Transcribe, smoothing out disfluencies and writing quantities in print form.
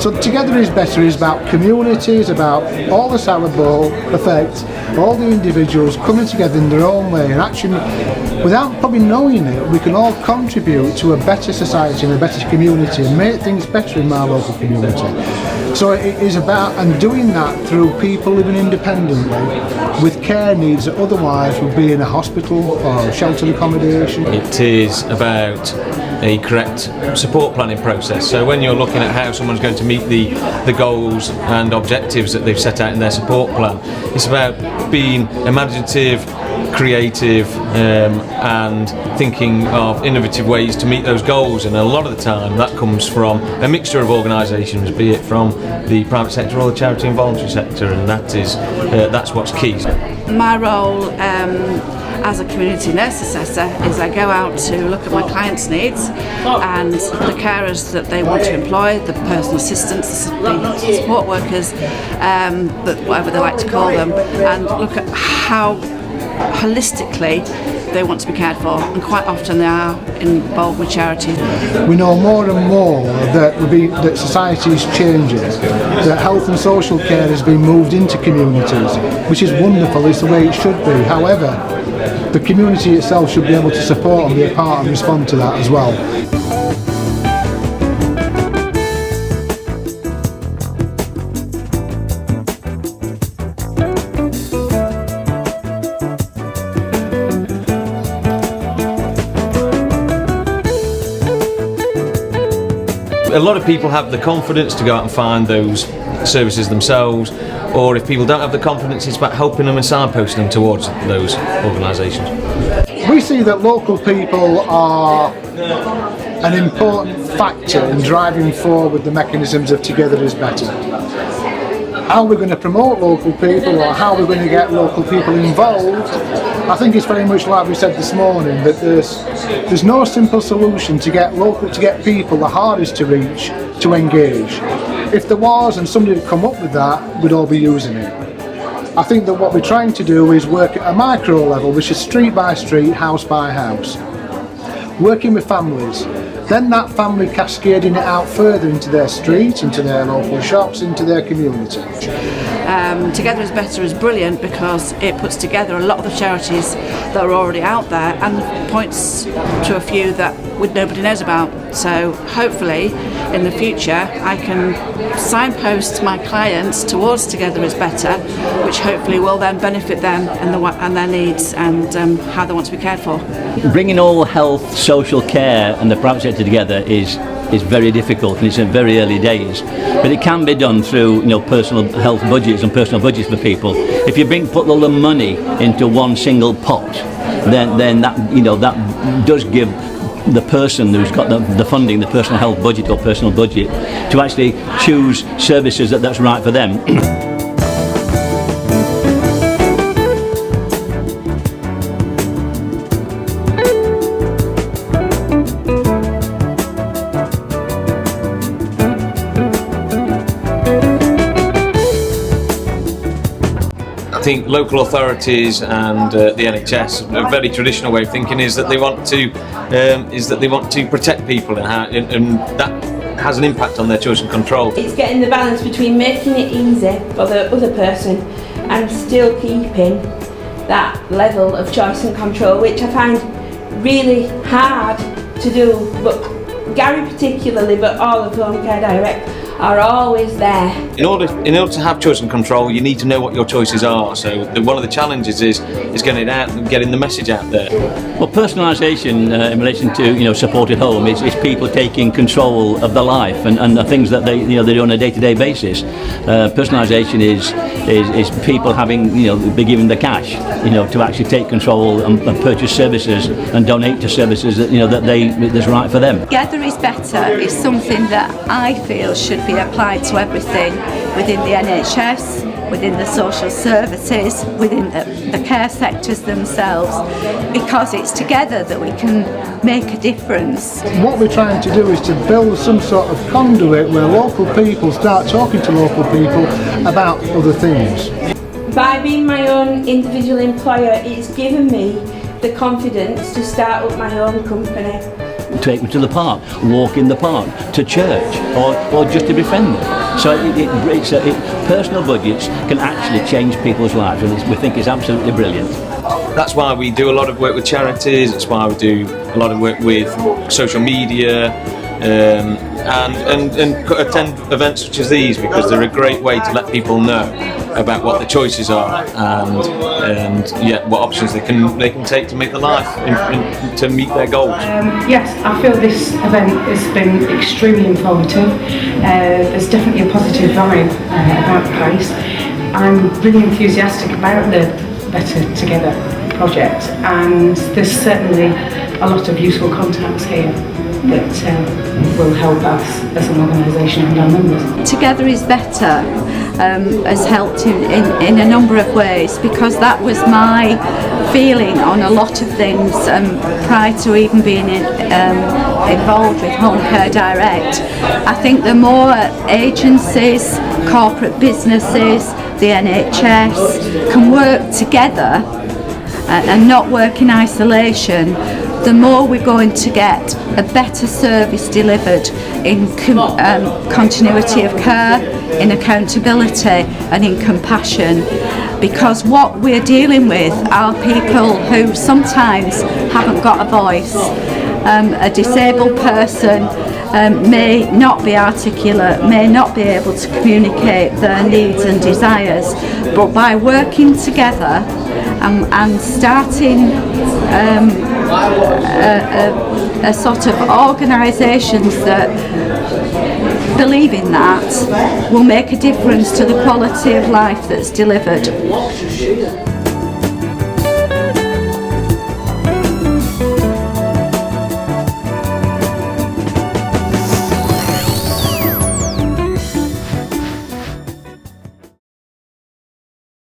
So Together is Better is about communities, about all the salad bowl effect, all the individuals coming together in their own way, and actually, without probably knowing it, we can all contribute to a better society and a better community and make things better in my local community. So it is about, and doing that through people living independently with care needs that otherwise would be in a hospital or sheltered accommodation. It is about a correct support planning process. So when you're looking at how someone's going to meet the goals and objectives that they've set out in their support plan, it's about being imaginative, creative, and thinking of innovative ways to meet those goals. And a lot of the time that comes from a mixture of organisations, be it from the private sector or the charity and voluntary sector, and that's what's key. My role as a community nurse assessor is I go out to look at my clients' needs and the carers that they want to employ, the personal assistants, the support workers, whatever they like to call them, and look at how holistically they want to be cared for, and quite often they are involved with charities. We know more and more that society is changing, that health and social care has been moved into communities, which is wonderful, it's the way it should be. However, the community itself should be able to support and be a part and respond to that as well. A lot of people have the confidence to go out and find those services themselves, or if people don't have the confidence, it's about helping them and signposting them towards those organisations. We see that local people are an important factor in driving forward the mechanisms of Together is Better. How we're going to promote local people, or how we're going to get local people involved, I think it's very much like we said this morning, that there's no simple solution to get people the hardest to reach to engage. If there was and somebody had come up with that, we'd all be using it. I think that what we're trying to do is work at a micro level, which is street by street, house by house, working with families. Then that family cascading it out further into their street, into their local shops, into their community. Together is Better is brilliant because it puts together a lot of the charities that are already out there and points to a few that nobody knows about. So hopefully in the future I can signpost my clients towards Together is Better, which hopefully will then benefit them and their needs and how they want to be cared for. Bringing all health, social care and the private sector together is very difficult, and it's in very early days, but it can be done through personal health budgets and personal budgets for people. If you put all the money into one single pot, then that does give the person who's got the funding, the personal health budget or personal budget, to actually choose services that's right for them. I think local authorities and the NHS, a very traditional way of thinking is that they want to protect people, and that has an impact on their choice and control. It's getting the balance between making it easy for the other person and still keeping that level of choice and control, which I find really hard to do. But Gary particularly, but all of Home Care Direct, are always there. In order to have choice and control, you need to know what your choices are. So one of the challenges is getting it out and getting the message out there. Well, personalisation in relation to supported home is people taking control of their life and the things that they do on a day-to-day basis. Personalisation is people having be given the cash to actually take control and purchase services and donate to services that's right for them. Together is Better is something that I feel should be applied to everything within the NHS, within the social services, within the care sectors themselves, because it's together that we can make a difference. What we're trying to do is to build some sort of conduit where local people start talking to local people about other things. By being my own individual employer, it's given me the confidence to start up my own company. take them to the park, walk in the park, to church, or just to befriend them. So personal budgets can actually change people's lives, and we think it's absolutely brilliant. That's why we do a lot of work with charities, that's why we do a lot of work with social media, and attend events such as these, because they're a great way to let people know about what the choices are and what options they can take to make their life to meet their goals. Yes, I feel this event has been extremely informative. There's definitely a positive vibe about the place. I'm really enthusiastic about the Better Together project, and there's certainly a lot of useful contacts here that will help us as an organisation and our members. Together is Better has helped in a number of ways, because that was my feeling on a lot of things prior to even being involved with Home Care Direct. I think the more agencies, corporate businesses, the NHS can work together and not work in isolation, the more we're going to get a better service delivered in continuity of care, in accountability and in compassion. Because what we're dealing with are people who sometimes haven't got a voice. A disabled person may not be articulate, may not be able to communicate their needs and desires, but by working together and starting a sort of organisations that believe in that will make a difference to the quality of life that's delivered.